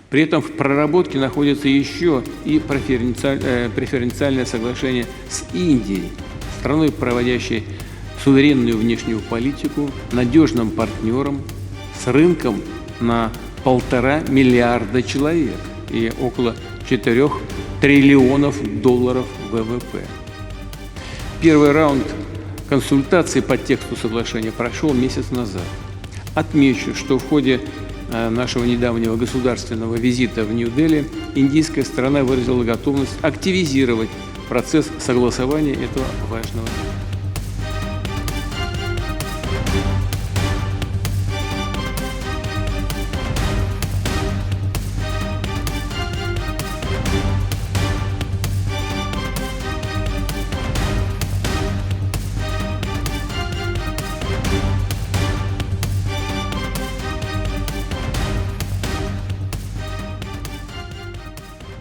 При этом в проработке находится еще и преференциальное соглашение с Индией, страной, проводящей суверенную внешнюю политику, надежным партнером, с рынком на 1,5 миллиарда человек и около 4 триллионов долларов ВВП. Первый раунд консультаций по тексту соглашения прошел месяц назад. Отмечу, что в ходе нашего недавнего государственного визита в Нью-Дели индийская сторона выразила готовность активизировать процесс согласования этого важного дела.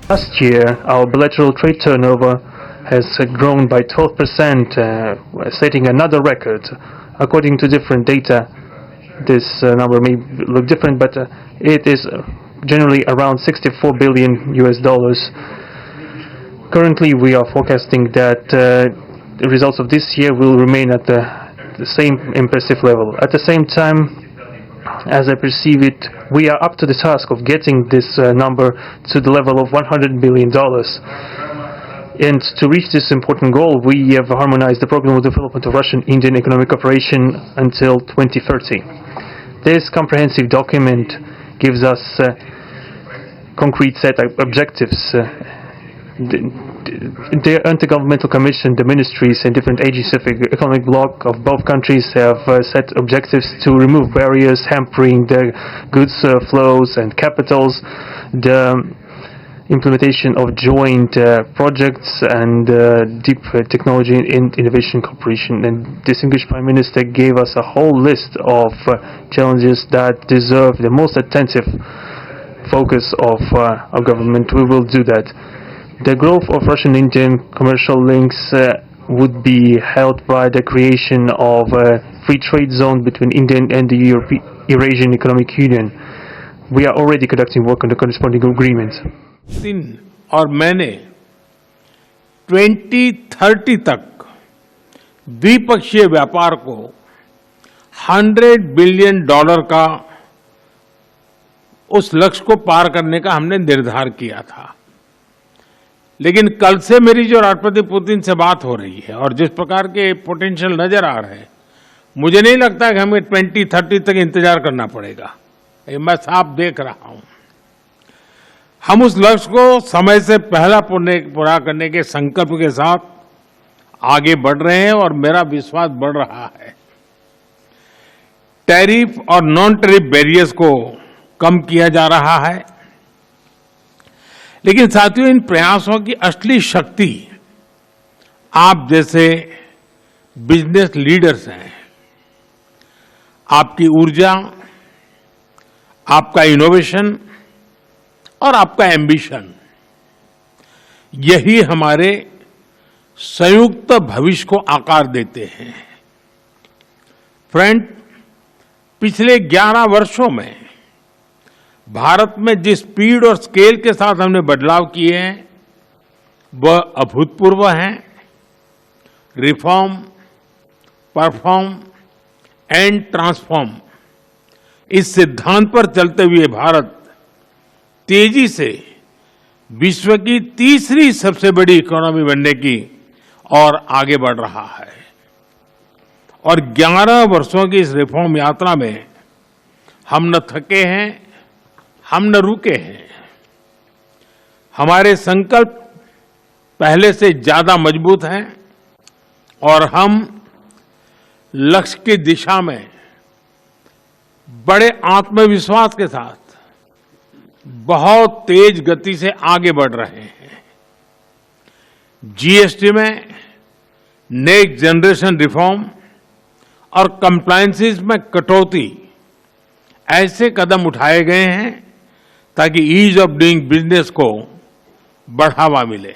Last year, our bilateral trade turnover has grown by 12%, setting another record. According to different data, this number may look different, but it is generally around $64 billion. Currently, we are forecasting that the results of this year will remain at the same impressive level. At the same time, as I perceive it, we are up to the task of getting this number to the level of $100 billion. And to reach this important goal, we have harmonized the program of development of Russian-Indian economic cooperation until 2030. This comprehensive document gives us concrete set of objectives. The Intergovernmental Commission, the ministries and different agencies of the economic bloc of both countries have set objectives to remove barriers hampering the goods flows and capitals, the implementation of joint projects and deep technology and innovation cooperation. And distinguished Prime Minister gave us a whole list of challenges that deserve the most attentive focus of our government. We will do that. The growth of Russian-Indian commercial links would be helped by the creation of a free trade zone between India and the Eurasian Economic Union. We are already conducting work on the corresponding agreements. और मैंने 2030 तक द्विपक्षीय व्यापार को $100 billion का उस लक्ष्य को पार करने का हमने निर्धार किया था। लेकिन कल से मेरी जो राष्ट्रपति पुतिन से बात हो रही है और जिस प्रकार के पोटेंशियल नजर आ रहे हैं, मुझे नहीं लगता कि हमें 2030 तक इंतजार करना पड़ेगा। ये मैं साफ देख रहा हूं। हम उस लक्ष्य को समय से पहला पूरा करने के संकल्प के साथ आगे बढ़ रहे हैं और मेरा विश्वास बढ़ रहा है। टैरिफ और नॉन टैरिफ बैरियर्स को कम किया जा रहा है, लेकिन साथियों, इन प्रयासों की असली शक्ति आप जैसे बिजनेस लीडर्स हैं। आपकी ऊर्जा, आपका इनोवेशन और आपका एम्बिशन, यही हमारे संयुक्त भविष्य को आकार देते हैं। फ्रेंड, पिछले 11 वर्षों में भारत में जिस स्पीड और स्केल के साथ हमने बदलाव किए हैं, वह अभूतपूर्व हैं। रिफॉर्म, परफॉर्म एंड ट्रांसफॉर्म, इस सिद्धांत पर चलते हुए भारत तेजी से विश्व की तीसरी सबसे बड़ी इकोनॉमी बनने की और आगे बढ़ रहा है। और 11 वर्षों की इस रिफॉर्म यात्रा में हम न थके हैं, हम न रुके हैं। हमारे संकल्प पहले से ज्यादा मजबूत हैं और हम लक्ष्य की दिशा में बड़े आत्मविश्वास के साथ बहुत तेज गति से आगे बढ़ रहे हैं। जीएसटी में नेक्स्ट जनरेशन रिफॉर्म और कंप्लायंसेस में कटौती, ऐसे कदम उठाए गए हैं ताकि ईज ऑफ डूइंग बिजनेस को बढ़ावा मिले।